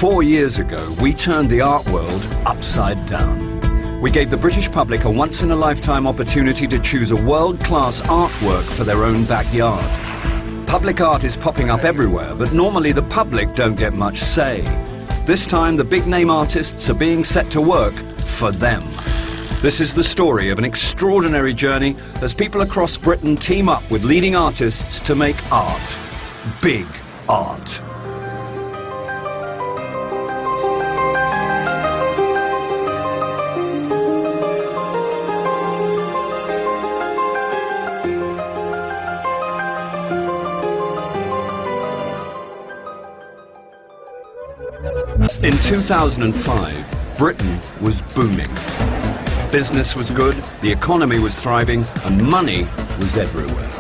4 years ago, we turned the art world upside down. We gave the British public a once-in-a-lifetime opportunity to choose a world-class artwork for their own backyard. Public art is popping up everywhere, but normally the public don't get much say. This time, the big-name artists are being set to work for them. This is the story of an extraordinary journey as people across Britain team up with leading artists to make art. Big art. In 2005, Britain was booming. Business was good, the economy was thriving, and money was everywhere.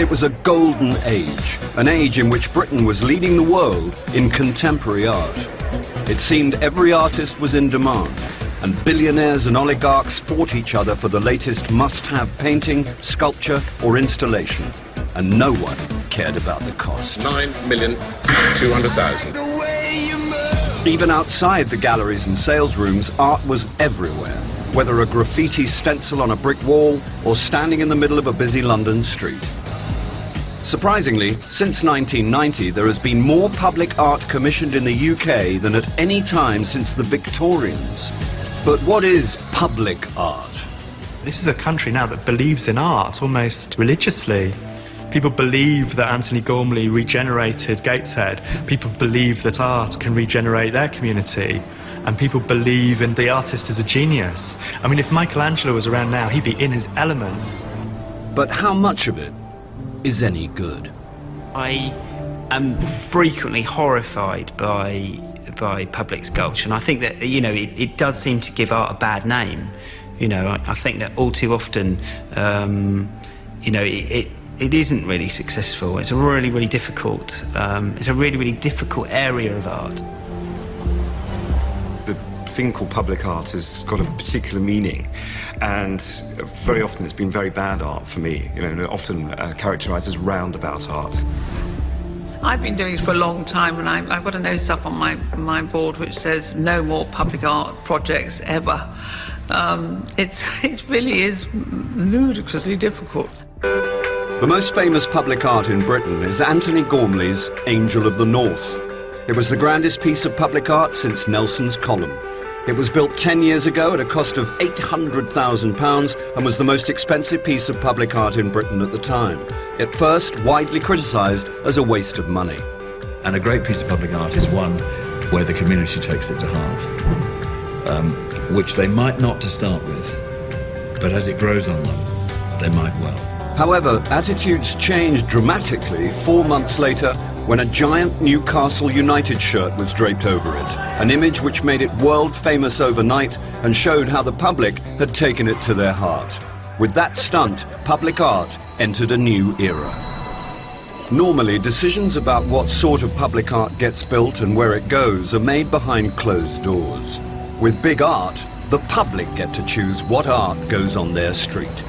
It was a golden age, an age in which Britain was leading the world in contemporary art. It seemed every artist was in demand, and billionaires and oligarchs fought each other for the latest must-have painting, sculpture, or installation. And no one cared about the cost. 9,200,000. Even outside the galleries and sales rooms, art was everywhere, whether a graffiti stencil on a brick wall or standing in the middle of a busy London street. Surprisingly, since 1990, there has been more public art commissioned in the UK than at any time since the Victorians. But what is public art? This is a country now that believes in art almost religiously. People believe that Anthony Gormley regenerated Gateshead. People believe that art can regenerate their community. And people believe in the artist as a genius. I mean, if Michelangelo was around now, he'd be in his element. But how much of it is any good? I am frequently horrified by public sculpture. And I think that, you know, it does seem to give art a bad name. You know, I think that all too often, you know, it isn't really successful. It's a really, really difficult. It's a really, really difficult area of art. The thing called public art has got a particular meaning, and very often it's been very bad art for me. You know, often characterised as roundabout art. I've been doing it for a long time, and I've got a notice up on my board which says no more public art projects ever. It really is ludicrously difficult. The most famous public art in Britain is Anthony Gormley's Angel of the North. It was the grandest piece of public art since Nelson's Column. It was built 10 years ago at a cost of £800,000 and was the most expensive piece of public art in Britain at the time. At first, widely criticised as a waste of money. And a great piece of public art is one where the community takes it to heart, which they might not to start with, but as it grows on them, they might well. However, attitudes changed dramatically 4 months later when a giant Newcastle United shirt was draped over it, an image which made it world famous overnight and showed how the public had taken it to their heart. With that stunt, public art entered a new era. Normally, decisions about what sort of public art gets built and where it goes are made behind closed doors. With big art, the public get to choose what art goes on their street.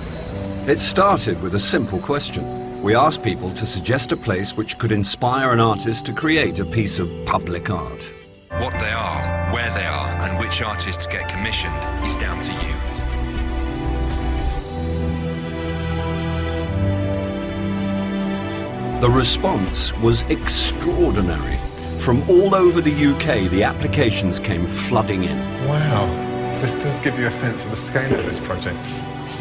It started with a simple question. We asked people to suggest a place which could inspire an artist to create a piece of public art. What they are, where they are, and which artists get commissioned is down to you. The response was extraordinary. From all over the UK, the applications came flooding in. Wow, this does give you a sense of the scale of this project.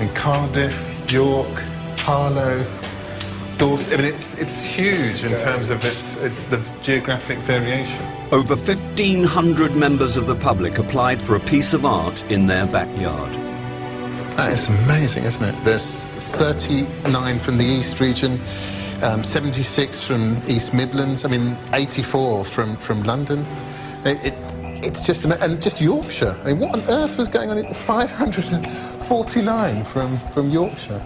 In Cardiff, York, Harlow, Dorset, I mean, it's huge in terms of it's the geographic variation. Over 1,500 members of the public applied for a piece of art in their backyard. That is amazing, isn't it? There's 39 from the East region, 76 from East Midlands, I mean, 84 from London. It's just, and just Yorkshire. I mean, what on earth was going on? 549 from Yorkshire.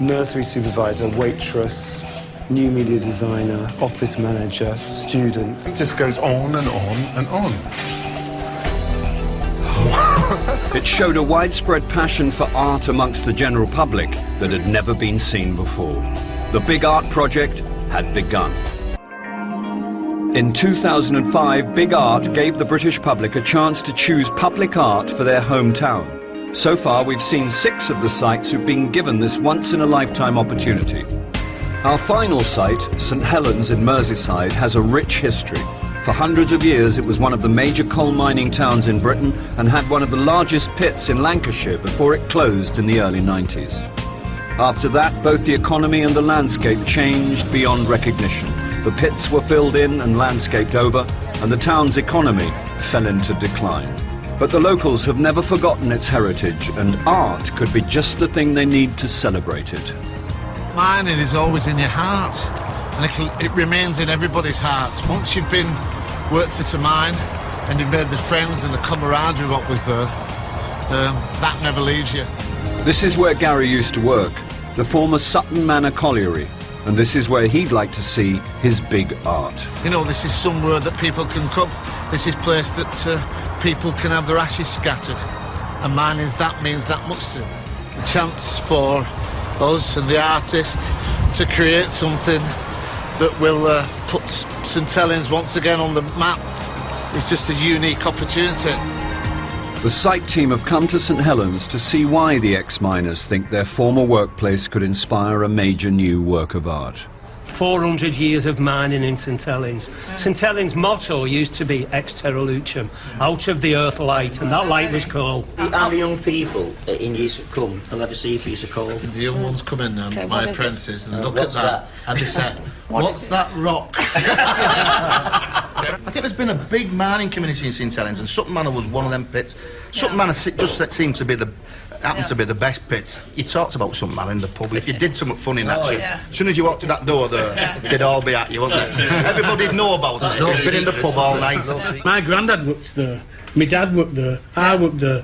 Nursery supervisor, waitress, new media designer, office manager, student. It just goes on and on and on. It showed a widespread passion for art amongst the general public that had never been seen before. The big art project had begun. In 2005, Big Art gave the British public a chance to choose public art for their hometown. So far, we've seen 6 of the sites who've been given this once-in-a-lifetime opportunity. Our final site, St Helens in Merseyside, has a rich history. For hundreds of years, it was one of the major coal mining towns in Britain and had one of the largest pits in Lancashire before it closed in the early 90s. After that, both the economy and the landscape changed beyond recognition. The pits were filled in and landscaped over, and the town's economy fell into decline. But the locals have never forgotten its heritage, and art could be just the thing they need to celebrate it. Mining is always in your heart, and it remains in everybody's hearts. Once you've been worked at a mine and you've made the friends and the camaraderie what was there, that never leaves you. This is where Gary used to work, the former Sutton Manor Colliery, and this is where he'd like to see his big art. You know, this is somewhere that people can come. This is a place that people can have their ashes scattered, and mining's that means that much to them. The chance for us and the artist to create something that will put St Helens once again on the map is just a unique opportunity. The site team have come to St Helens to see why the ex-miners think their former workplace could inspire a major new work of art. 400 years of mining in St Helens. St Helens' motto used to be ex terra luceum, out of the earth light, and that light was coal. How the young people in years to come will ever see a piece of coal? The young ones come in now, So my what is apprentices, it? and look at that, and they say, what's that rock? I think there's been a big mining community in St Helens, and Sutton Manor was one of them pits. Sutton Manor just seemed to be happened to be the best pits. You talked about Sutton Manor in the pub. If you did something funny in that shit, as soon as you walked to that door there, they'd all be at you, wouldn't they? Everybody'd know about it. They'd been in the pub all night. My granddad worked there, my dad worked there, I worked there.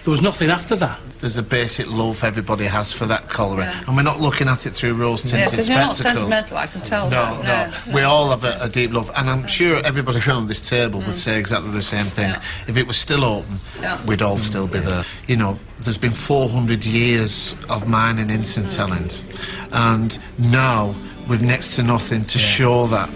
There was nothing after that. There's a basic love everybody has for that colliery, and we're not looking at it through rose-tinted because you're not spectacles. sentimental, I can tell No, that. no. We all have a deep love, and I'm sure everybody around this table would say exactly the same thing. If it was still open, we'd all still be there. You know, there's been 400 years of mining in St Helens, and now we've next to nothing to show that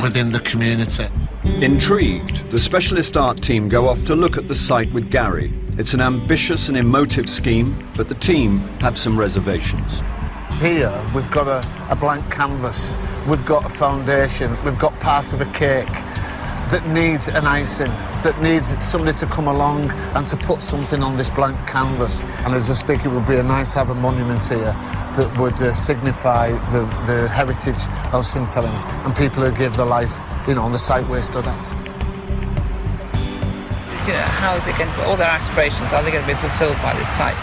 within the community. Intrigued, the specialist art team go off to look at the site with Gary. It's an ambitious and emotive scheme, but the team have some reservations. Here, we've got a blank canvas, we've got a foundation, we've got part of a cake that needs an icing, that needs somebody to come along and to put something on this blank canvas. And I just think it would be nice to have a monument here that would signify the heritage of St Helens and people who give their life, you know, on the site we're stood at. You know, how is it going to, all their aspirations, are they going to be fulfilled by this site?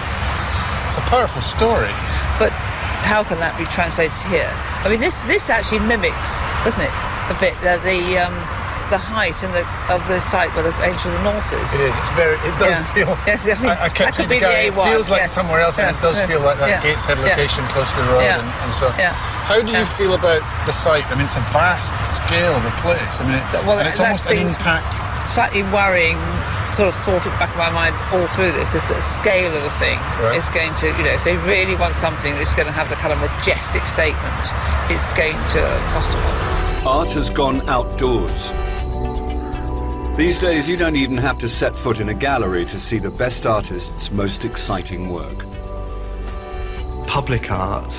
It's a powerful story. But how can that be translated here? I mean, this actually mimics, doesn't it, a bit, the height of the site where the Angel of the North is. It is. It's very. It does feel. Yes, I mean, I kept that could saying be to Gary, the it A1. feels like somewhere else, and it does feel like that Gateshead location close to the road and stuff. How do you feel about the site? I mean, it's a vast scale of a place. I mean, and it's almost an intact. Slightly worrying sort of thought at the back of my mind all through this is that the scale of the thing is going to, you know, if they really want something that's going to have the kind of majestic statement, it's going to cost a lot. Art has gone outdoors. These days, you don't even have to set foot in a gallery to see the best artists' most exciting work. Public art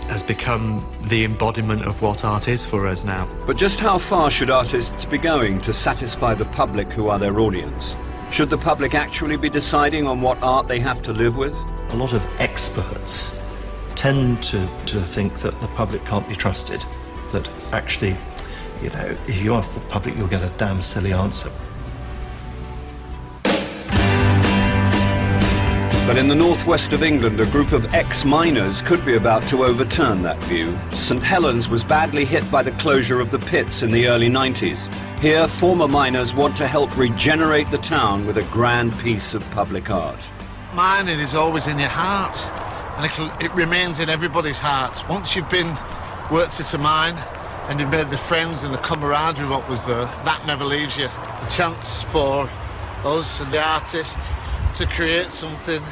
has become the embodiment of what art is for us now. But just how far should artists be going to satisfy the public who are their audience? Should the public actually be deciding on what art they have to live with? A lot of experts tend to think that the public can't be trusted, that actually, you know, if you ask the public, you'll get a damn silly answer. But in the northwest of England, a group of ex-miners could be about to overturn that view. St Helens was badly hit by the closure of the pits in the early 90s. Here, former miners want to help regenerate the town with a grand piece of public art. Mining is always in your heart, and it remains in everybody's hearts. Once you've been worked at a mine and you've made the friends and the camaraderie what was there, that never leaves you. The chance for us and the artist to create something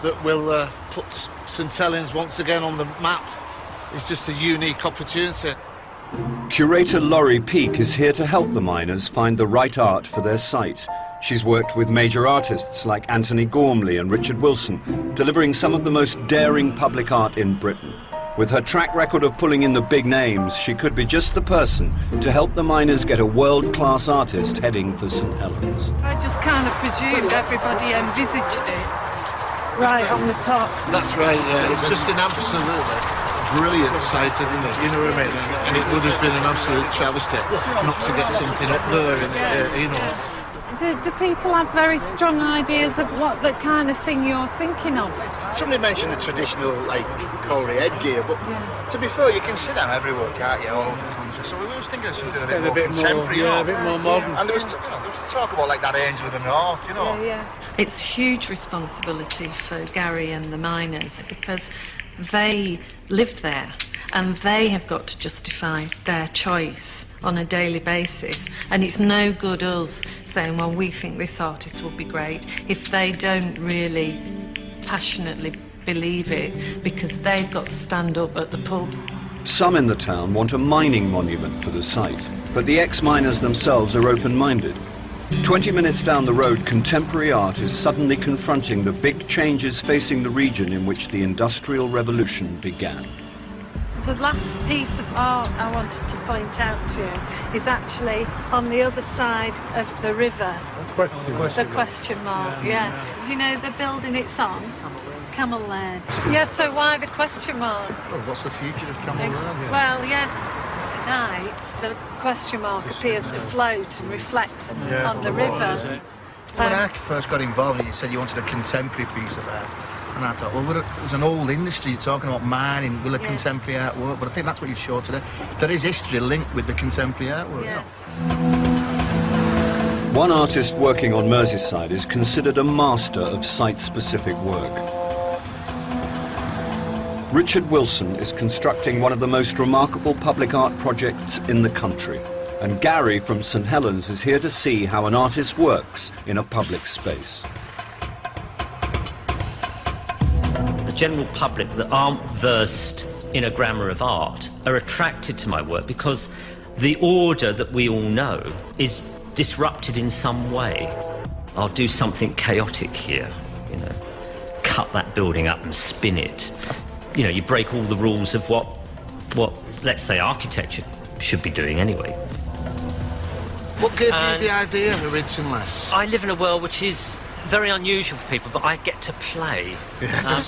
that will put St Helens once again on the map is just a unique opportunity. Curator Laurie Peake is here to help the miners find the right art for their site. She's worked with major artists like Anthony Gormley and Richard Wilson, delivering some of the most daring public art in Britain. With her track record of pulling in the big names, she could be just the person to help the miners get a world-class artist heading for St Helens. I just kind of presumed everybody envisaged it right on the top. That's right, yeah. It's just an absolutely brilliant site, isn't it? You know what I mean? And it would have been an absolute travesty not to get something up there, and, you know. Do people have very strong ideas of what the kind of thing you're thinking of? Somebody mentioned the traditional, like, Corey headgear, but to be fair, you can see that everywhere, can't you, all over the country. So we was thinking of something a bit more contemporary. Yeah, a bit more modern. And there was talk about, like, that Angel of the North, you know. Yeah. It's huge responsibility for Gary and the miners because they live there and they have got to justify their choice on a daily basis, and it's no good us saying, well, we think this artist will be great, if they don't really passionately believe it, because they've got to stand up at the pub. Some in the town want a mining monument for the site, but the ex-miners themselves are open-minded. 20 minutes down the road, contemporary art is suddenly confronting the big changes facing the region in which the Industrial Revolution began. The last piece of art I wanted to point out to you is actually on the other side of the river. The question mark, yeah. Do you know the building it's on? Camel Laird. Yeah, so why the question mark? Well, what's the future of Camel Laird? Well, yeah. At night, the question mark appears to float and reflects on the river. When I first got involved, you said you wanted a contemporary piece of art. And I thought, well, there's an old industry talking about mining, will a contemporary artwork, but I think that's what you've showed today. There is history linked with the contemporary artwork. Yeah. One artist working on Merseyside is considered a master of site-specific work. Richard Wilson is constructing one of the most remarkable public art projects in the country, and Gary from St Helens is here to see how an artist works in a public space. The general public that aren't versed in a grammar of art are attracted to my work because the order that we all know is disrupted in some way. I'll do something chaotic here, you know, cut that building up and spin it. You know, you break all the rules of what let's say architecture should be doing anyway. What gave you the idea originally? I live in a world which is very unusual for people, but I get to play. Yeah.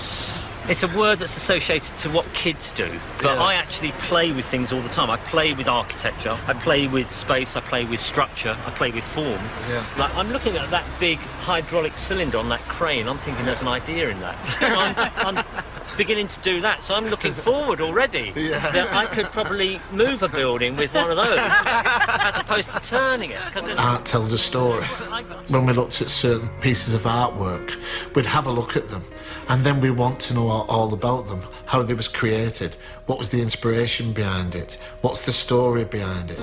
It's a word that's associated to what kids do, but I actually play with things all the time. I play with architecture, I play with space, I play with structure, I play with form. Yeah. Like, I'm looking at that big hydraulic cylinder on that crane, I'm thinking there's an idea in that. I'm beginning to do that, so I'm looking forward already. That I could probably move a building with one of those, as opposed to turning it. Art tells a story. When we looked at certain pieces of artwork, we'd have a look at them, and then we want to know all about them, how they was created, what was the inspiration behind it, what's the story behind it.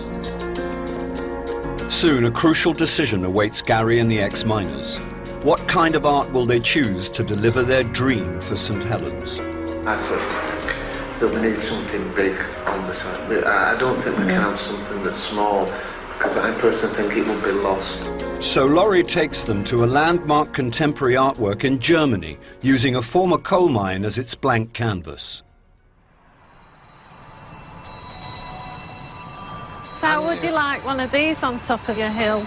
Soon, a crucial decision awaits Gary and the ex-miners. What kind of art will they choose to deliver their dream for St Helens? I personally think that we need something big on the site. I don't think we can have something that's small, because I personally think it will be lost. So Laurie takes them to a landmark contemporary artwork in Germany, using a former coal mine as its blank canvas. So would you like one of these on top of your hill?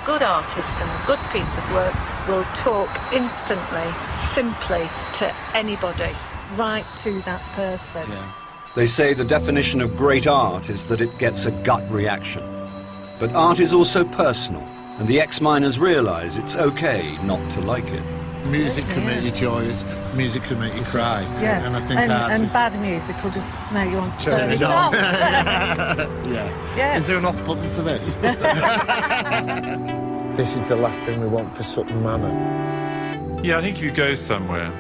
Good artist and a good piece of work will talk instantly, simply to anybody, right to that person. Yeah. They say the definition of great art is that it gets a gut reaction. But art is also personal, and the ex-miners realise it's okay not to like it. Music can make you joyous, music can make you cry. Yeah. And I think and bad music will just make you want to turn it off. Yeah. Is there an off button for this? This is the last thing we want for Sutton Manor. Yeah, I think if you go somewhere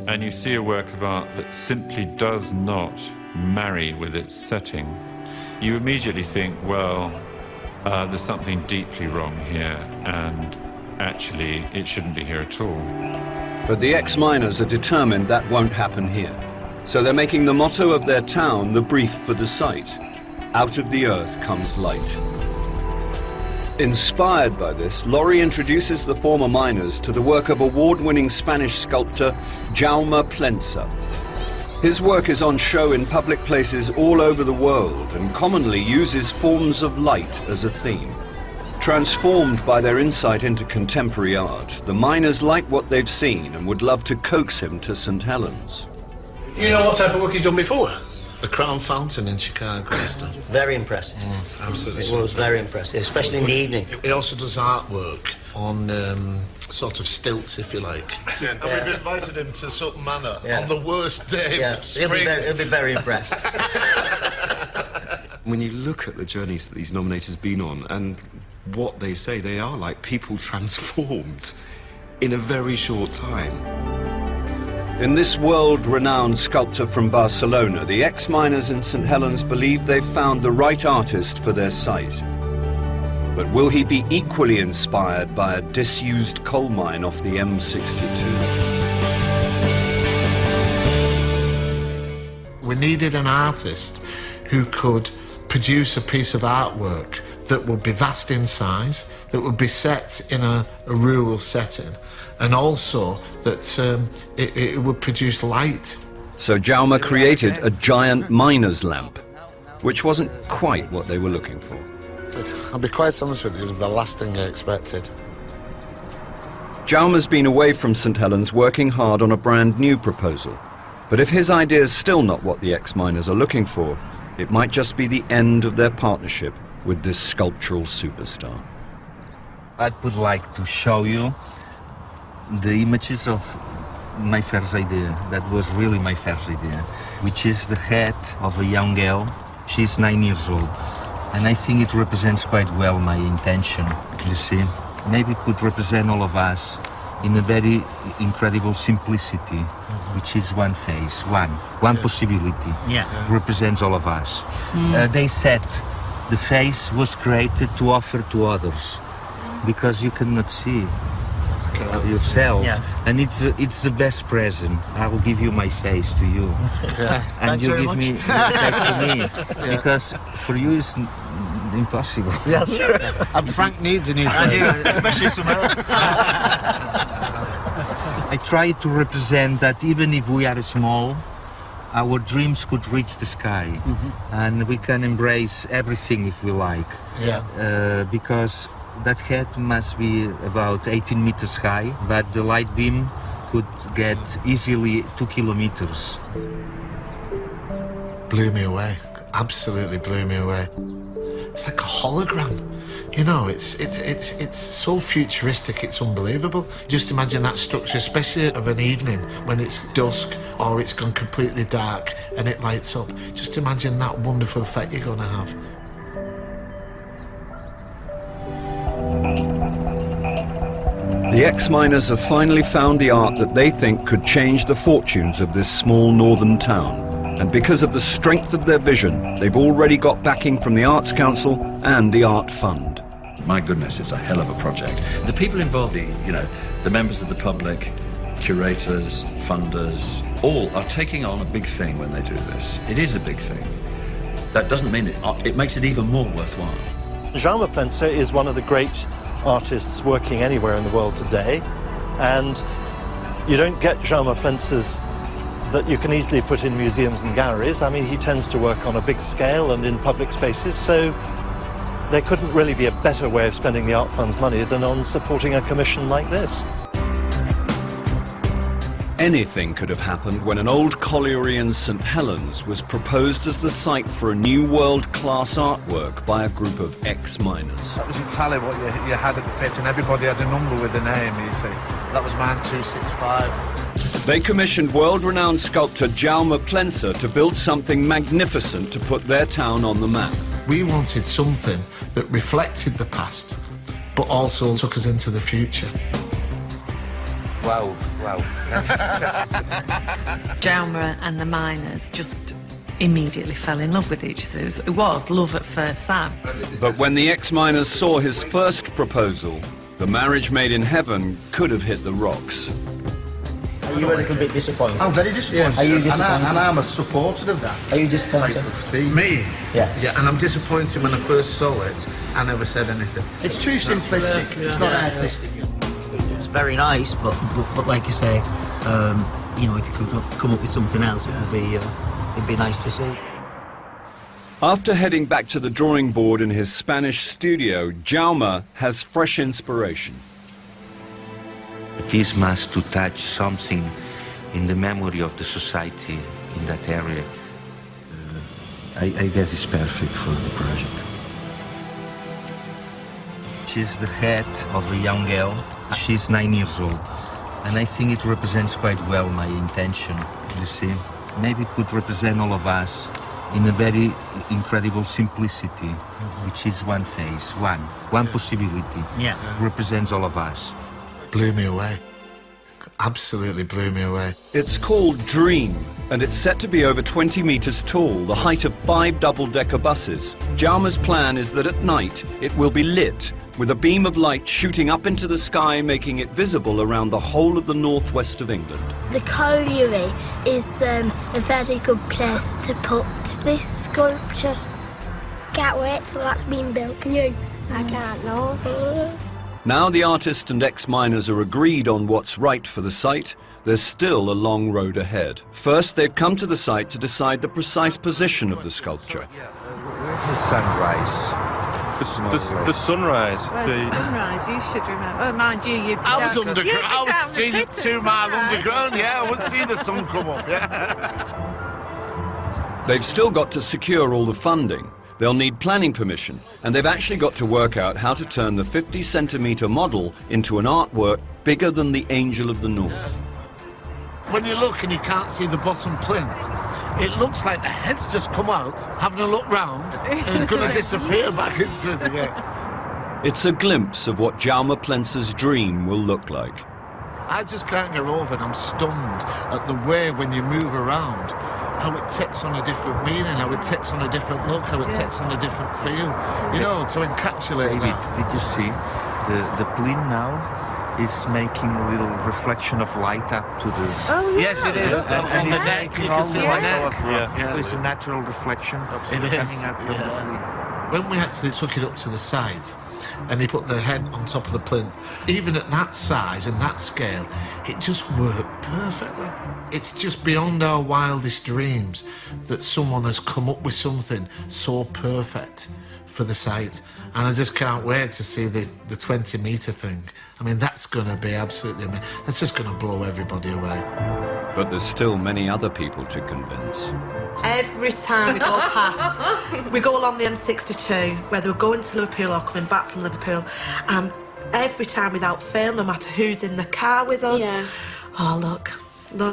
and you see a work of art that simply does not marry with its setting, you immediately think, well, there's something deeply wrong here, and actually it shouldn't be here at all. But the ex-miners are determined that won't happen here. So they're making the motto of their town the brief for the site. out of the earth comes light. Inspired by this, Laurie introduces the former miners to the work of award-winning Spanish sculptor Jaume Plensa. His work is on show in public places all over the world and commonly uses forms of light as a theme. Transformed by their insight into contemporary art, the miners like what they've seen and would love to coax him to St. Helens. You know what type of work he's done before? The Crown Fountain in Chicago is done. Very impressive. Absolutely. It was very impressive, especially in the evening. He also does artwork on sort of stilts, if you like. Yeah. And we've invited him to Sutton Manor on the worst day of spring. He'll be very impressed. When you look at the journeys that these nominators have been on and what they say, they are like people transformed in a very short time. In this world-renowned sculptor from Barcelona, the ex-miners in St. Helens believe they've found the right artist for their site. But will he be equally inspired by a disused coal mine off the M62? We needed an artist who could produce a piece of artwork that would be vast in size, that would be set in a rural setting, and also that it would produce light. So Jaume created a giant miner's lamp, which wasn't quite what they were looking for. I'll be quite honest with you, it was the last thing I expected. Jaume's been away from St. Helens working hard on a brand new proposal. But if his idea's still not what the ex-miners are looking for, it might just be the end of their partnership with this sculptural superstar. I would like to show you the images of my first idea. That was really my first idea, which is the head of a young girl. She's 9 years old. And I think it represents quite well my intention, you see. Maybe it could represent all of us in a very incredible simplicity, which is one face, one possibility. Represents all of us. They said the face was created to offer to others, because you cannot see of yourself, and it's the best present. I will give you my face to you, and you give me your face to me, because for you it's impossible. Yeah, sure. And Frank needs a new face, especially Sumer. I try to represent that even if we are small, our dreams could reach the sky, and we can embrace everything if we like. Because that head must be about 18 meters high, but the light beam could get easily 2 kilometers. Blew me away, absolutely blew me away. It's like a hologram, you know, it's so futuristic, it's unbelievable. Just imagine that structure, especially of an evening when it's dusk or it's gone completely dark and it lights up. Just imagine that wonderful effect you're going to have. The ex-miners have finally found the art that they think could change the fortunes of this small northern town. And because of the strength of their vision, they've already got backing from the Arts Council and the Art Fund. My goodness, it's a hell of a project. The people involved, the members of the public, curators, funders, all are taking on a big thing when they do this. It is a big thing. That doesn't mean it makes it even more worthwhile. Jaume Plensa is one of the great artists working anywhere in the world today, and you don't get Jaume Plensas that you can easily put in museums and galleries. I mean, he tends to work on a big scale and in public spaces, so there couldn't really be a better way of spending the Art Fund's money than on supporting a commission like this. Anything could have happened when an old colliery in St. Helens was proposed as the site for a new world-class artwork by a group of ex-miners. That was your tally, what you had at the pit, and everybody had a number with a name, you see. That was mine, 265. They commissioned world-renowned sculptor Jaume Plensa to build something magnificent to put their town on the map. We wanted something that reflected the past, but also took us into the future. Wow. Jaume and the miners just immediately fell in love with each other. It was love at first sight. But when the ex-miners saw his first proposal, the marriage made in heaven could have hit the rocks. Are you a little bit disappointed? I'm very disappointed. Are you disappointed? And I'm a supporter of that. Are you disappointed? Me? Yeah. Yeah, and I'm disappointed when I first saw it. I never said anything. It's too simplistic. It's not artistic. It's very nice, but like you say, you know, if you could come up with something else, it'd be nice to see. After heading back to the drawing board in his Spanish studio, Jaume has fresh inspiration. This must to touch something in the memory of the society in that area. I guess it's perfect for the project. She's the head of a young girl. She's 9 years old. And I think it represents quite well my intention, you see. Maybe it could represent all of us in a very incredible simplicity, which is one face, one possibility. Yeah. Represents all of us. Blew me away. Absolutely blew me away. It's called Dream, and it's set to be over 20 meters tall, the height of 5 double-decker buses. Jaume's plan is that at night it will be lit, with a beam of light shooting up into the sky, making it visible around the whole of the northwest of England. The colliery is a very good place to put this sculpture. Can't wait till that's been built, can you? I can't, no. Now the artist and ex-miners are agreed on what's right for the site, there's still a long road ahead. First, they've come to the site to decide the precise position of the sculpture. Where's the sunrise? The sunrise. The sunrise, you should remember. Oh, mind you, you'd be I was down, underground. I was seeing it 2 mile sunrise. underground. Yeah, I would see the sun come up. Yeah. They've still got to secure all the funding. They'll need planning permission, and they've actually got to work out how to turn the 50-centimetre model into an artwork bigger than the Angel of the North. When you look and you can't see the bottom plinth, it looks like the head's just come out, having a look round, and it's going to disappear back into it again. It's a glimpse of what Jaume Plentz's dream will look like. I just can't get over it. I'm stunned at the way when you move around, how it takes on a different meaning, how it takes on a different look, how it takes on a different feel. You know, to encapsulate David, that. did you see the plinth now is making a little reflection of light up to the... Oh, yeah. Yes, it is. And the neck, you can see the neck. Yeah. It's a natural reflection It is. coming out from the plinth. When we actually took it up to the side and he put the head on top of the plinth, even at that size and that scale, it just worked perfectly. It's just beyond our wildest dreams that someone has come up with something so perfect for the site. And I just can't wait to see the 20-metre thing. I mean, that's going to be absolutely amazing. That's just going to blow everybody away. But there's still many other people to convince. Every time we go past, we go along the M62, whether we're going to Liverpool or coming back from Liverpool, and every time without fail, no matter who's in the car with us, oh look,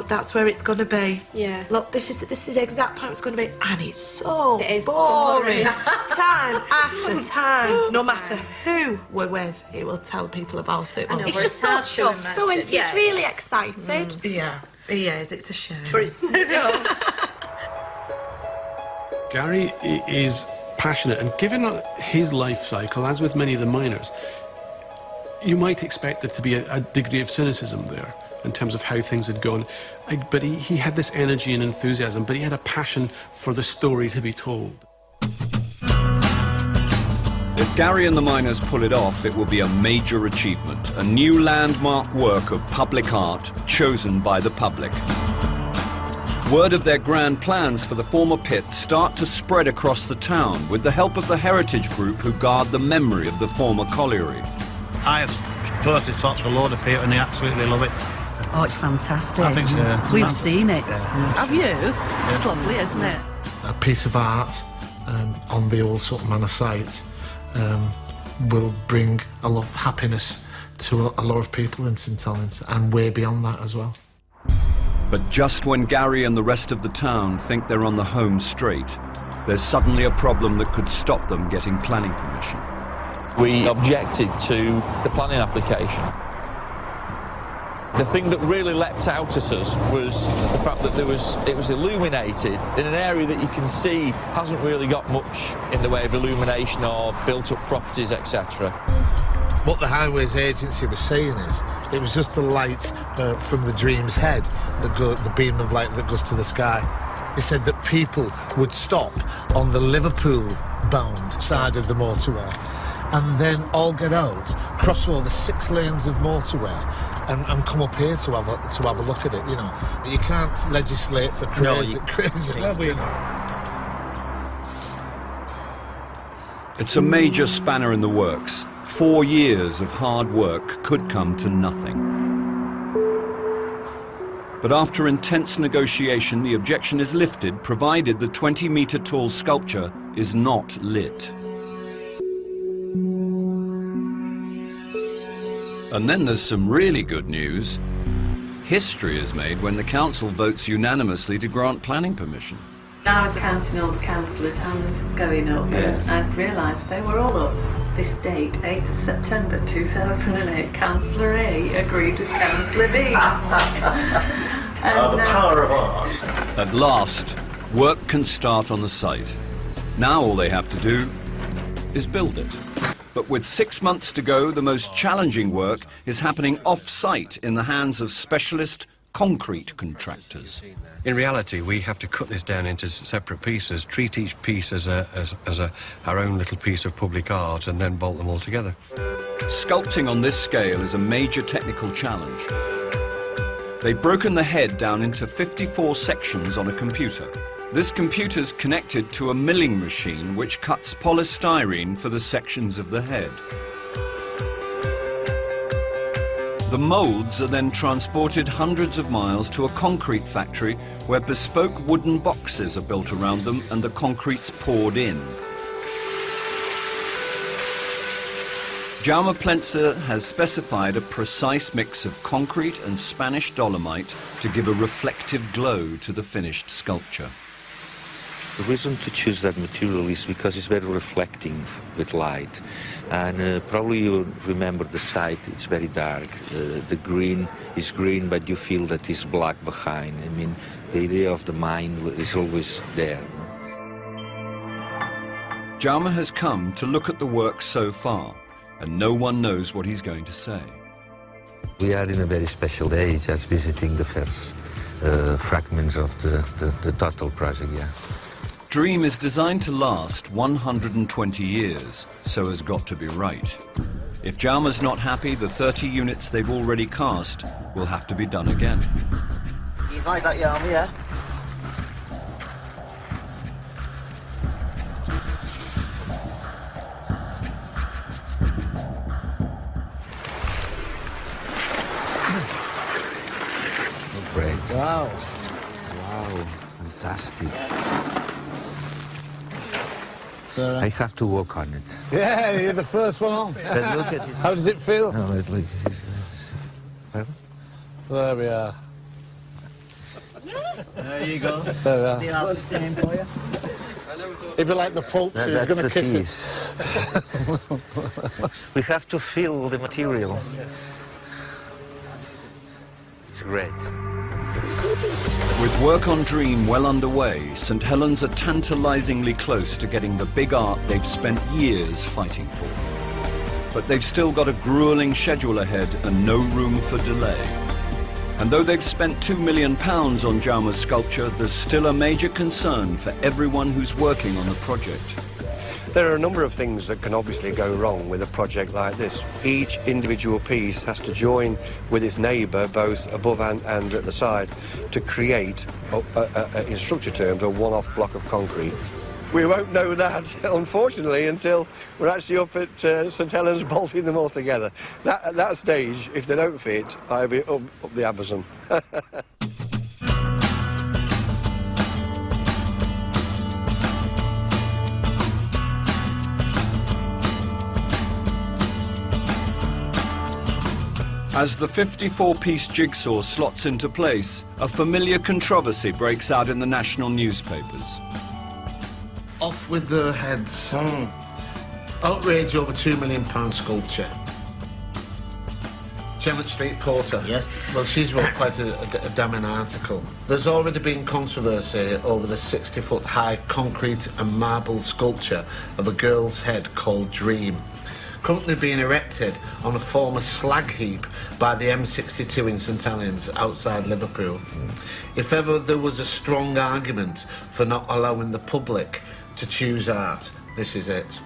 that's where it's going to be. Yeah. Look, this is the exact part it's going to be, and it's so boring. Time after time, no matter who we're with, it will tell people about it. It's just so chuffed, though, and it's really excited. Yeah, he is. It's a shame. But it's Gary is passionate, and given his life cycle, as with many of the miners, you might expect there to be a degree of cynicism there in terms of how things had gone. But he had this energy and enthusiasm, but he had a passion for the story to be told. If Gary and the miners pull it off, it will be a major achievement, a new landmark work of public art chosen by the public. Word of their grand plans for the former pit start to spread across the town with the help of the heritage group who guard the memory of the former colliery. I have personally talked to a load of people and they absolutely love it. Oh, it's fantastic. I think so. We've seen it. Have you? It's lovely, isn't it? A piece of art on the old Sutton Manor site will bring a lot of happiness to a lot of people in St Helens and way beyond that as well. But just when Gary and the rest of the town think they're on the home straight, there's suddenly a problem that could stop them getting planning permission. We objected to the planning application. The thing that really leapt out at us was the fact that it was illuminated in an area that you can see hasn't really got much in the way of illumination or built-up properties, etc. What the Highways Agency was saying is, It was just the light from the Dream's head, the beam of light that goes to the sky. He said that people would stop on the Liverpool-bound side of the motorway and then all get out, cross over 6 lanes of motorway and come up here to have a look at it, you know. You can't legislate for craziness. It's a major spanner in the works. 4 years of hard work could come to nothing. But after intense negotiation, the objection is lifted, provided the 20-metre-tall sculpture is not lit. And then there's some really good news. History is made when the council votes unanimously to grant planning permission. I was counting all the councillors' hands going up, Yes. and I realised they were all up. This date, 8th of September 2008, Councillor A agreed with Councillor B. The power of art. At last, work can start on the site. Now all they have to do is build it. But with 6 months to go, the most challenging work is happening off-site in the hands of specialist concrete contractors. In reality, we have to cut this down into separate pieces, treat each piece as our own little piece of public art, and then bolt them all together. Sculpting on this scale is a major technical challenge. They've broken the head down into 54 sections on a computer. This computer's connected to a milling machine which cuts polystyrene for the sections of the head. The moulds are then transported hundreds of miles to a concrete factory where bespoke wooden boxes are built around them and the concrete's poured in. Jaume Plenser has specified a precise mix of concrete and Spanish dolomite to give a reflective glow to the finished sculpture. The reason to choose that material is because it's very reflecting with light. And probably you remember the site, it's very dark. The green is green, but you feel that it's black behind. I mean, the idea of the mind is always there. Jaume has come to look at the work so far, and no one knows what he's going to say. We are in a very special day, just visiting the first fragments of the total project, yeah. Dream is designed to last 120 years, so has got to be right. If Jaume's not happy, the 30 units they've already cast will have to be done again. You like that, Jaume, yeah? Great. Wow. Wow, fantastic. There, I have to work on it. Yeah, you're the first one on. But look at it. How does it feel? No, There we are. There you go. There we are. The artist in for you. It'd be like the Pope, so he's going to kiss it. We have to feel the material. It's great. With work on Dream well underway, St Helens are tantalizingly close to getting the big art they've spent years fighting for. But they've still got a grueling schedule ahead and no room for delay. And though they've spent £2 million on Jaume's sculpture, there's still a major concern for everyone who's working on the project. There are a number of things that can obviously go wrong with a project like this. Each individual piece has to join with its neighbour, both above and at the side, to create, in structure terms, a one-off block of concrete. We won't know that, unfortunately, until we're actually up at St Helens bolting them all together. At that stage, if they don't fit, I'll be up the Amazon. As the 54-piece jigsaw slots into place, a familiar controversy breaks out in the national newspapers. Off with their heads. Outrage over £2 million sculpture. Gemmet Street Porter. Yes. Well, she's wrote quite a damning article. There's already been controversy over the 60-foot high concrete and marble sculpture of a girl's head called Dream. currently being erected on a former slag heap by the M62 in St Helens, outside Liverpool. If ever there was a strong argument for not allowing the public to choose art, this is it.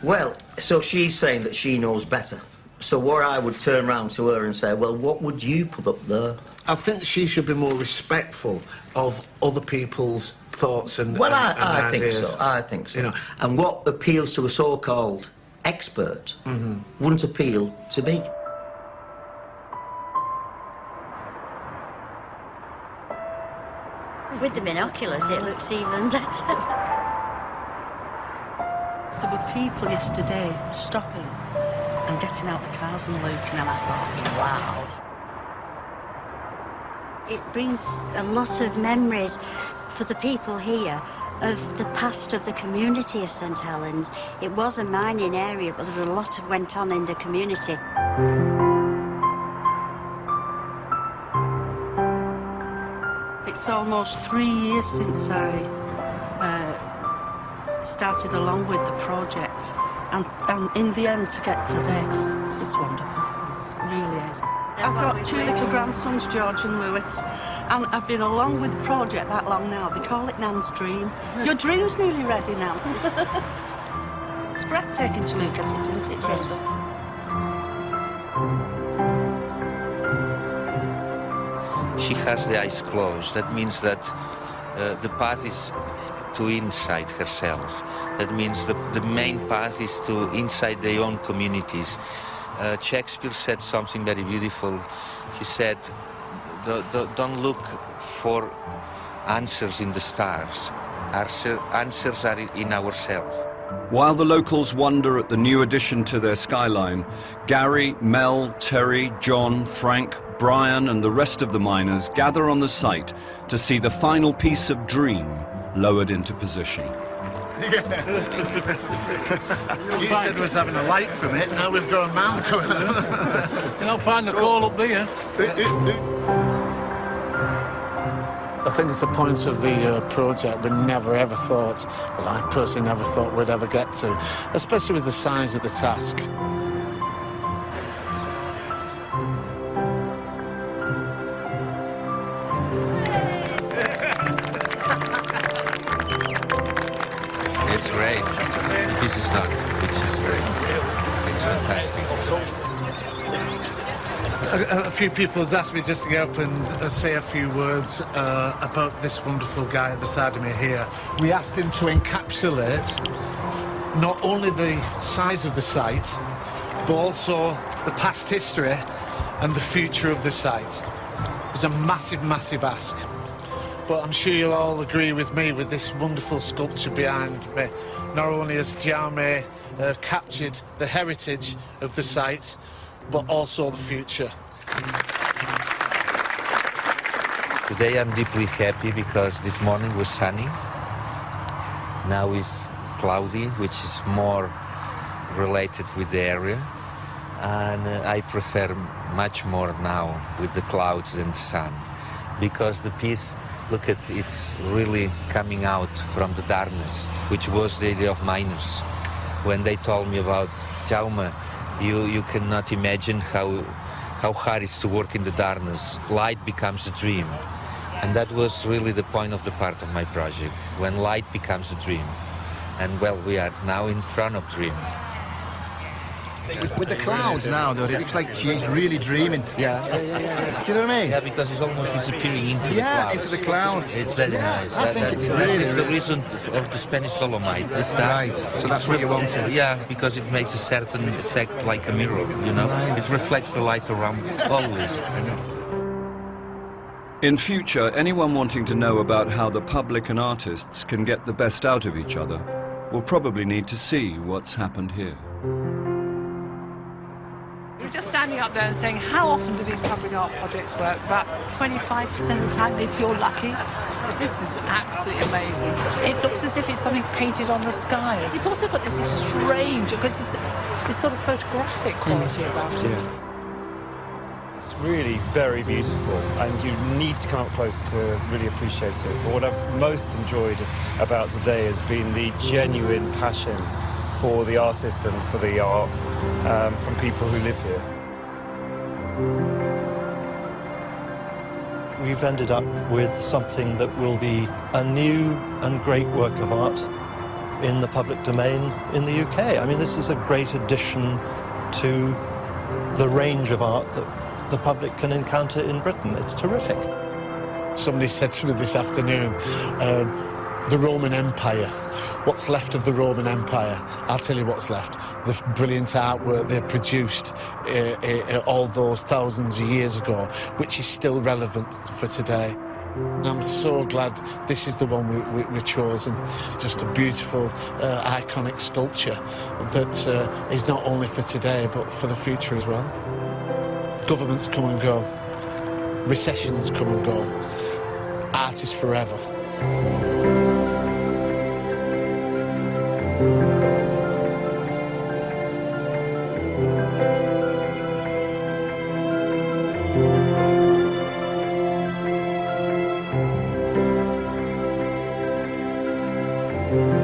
Well, so she's saying that she knows better. So what I would turn round to her and say, well, what would you put up there? I think she should be more respectful of other people's thoughts and Well, and I think ideas. so. I think so. You know. And what appeals to a so-called expert wouldn't appeal to me. With the binoculars, it looks even better. There were people yesterday stopping and getting out the cars and looking, and I thought, wow. It brings a lot of memories for the people here of the past of the community of St Helens. It was a mining area, but there was a lot that went on in the community. It's almost 3 years since I started along with the project, and in the end to get to this, it's wonderful. It really is. I've got two little grandsons, George and Lewis, and I've been along with the project that long now. They call it Nan's dream. Your dream's nearly ready now. It's breathtaking to look at it, isn't it? Yes. She has the eyes closed. That means that the path is to inside herself. That means the main path is to inside their own communities. Shakespeare said something very beautiful. He said, don't look for answers in the stars. Answers are in ourselves. While the locals wonder at the new addition to their skyline, Gary, Mel, Terry, John, Frank, Brian and the rest of the miners gather on the site to see the final piece of dream lowered into position. You said we was having a light from it, now we've got a man coming on. You'll not find the coal up there. I think it's a point of the project we never ever thought, well, I personally never thought we'd ever get to, especially with the size of the task. It's great. This is not, which is great. It's fantastic. A few people has asked me just to get up and say a few words about this wonderful guy at the side of me here. We asked him to encapsulate not only the size of the site, but also the past history and the future of the site. It was a massive, massive ask. But I'm sure you'll all agree with me with this wonderful sculpture behind me. Not only has Jaume captured the heritage of the site, but also the future. Today I'm deeply happy because this morning was sunny. Now it's cloudy, which is more related with the area. And I prefer much more now with the clouds than the sun. Because the piece, look at it's really coming out from the darkness, which was the idea of miners. When they told me about Jaume, you cannot imagine how hard it is to work in the darkness. Light becomes a dream. And that was really the point of the part of my project, when light becomes a dream. And well, we are now in front of dream. With the clouds now, though, it looks like she's really dreaming. Yeah. Do you know what I mean? Yeah, because it's almost disappearing into the clouds. Into the clouds. It's very nice. I think it's that really, is the reason of the Spanish Dolomite. Right, so that's what you wanted. Yeah, because it makes a certain effect like a mirror, you know? It reflects the light around always. In future, anyone wanting to know about how the public and artists can get the best out of each other will probably need to see what's happened here. You're just standing up there and saying, how often do these public art projects work? About 25% of the time, if you're lucky. This is absolutely amazing. It looks as if it's something painted on the skies. It's also got this strange, because it's this sort of photographic quality about it. It's really very beautiful, and you need to come up close to really appreciate it. But what I've most enjoyed about today has been the genuine passion for the artists and for the art from people who live here. We've ended up with something that will be a new and great work of art in the public domain in the UK. I mean, this is a great addition to the range of art that the public can encounter in Britain. It's terrific. Somebody said to me this afternoon, the Roman Empire. What's left of the Roman Empire? I'll tell you what's left. The brilliant artwork they produced all those thousands of years ago, which is still relevant for today. I'm so glad this is the one we've chosen. It's just a beautiful, iconic sculpture that is not only for today, but for the future as well. Governments come and go. Recessions come and go. Art is forever. Thank you.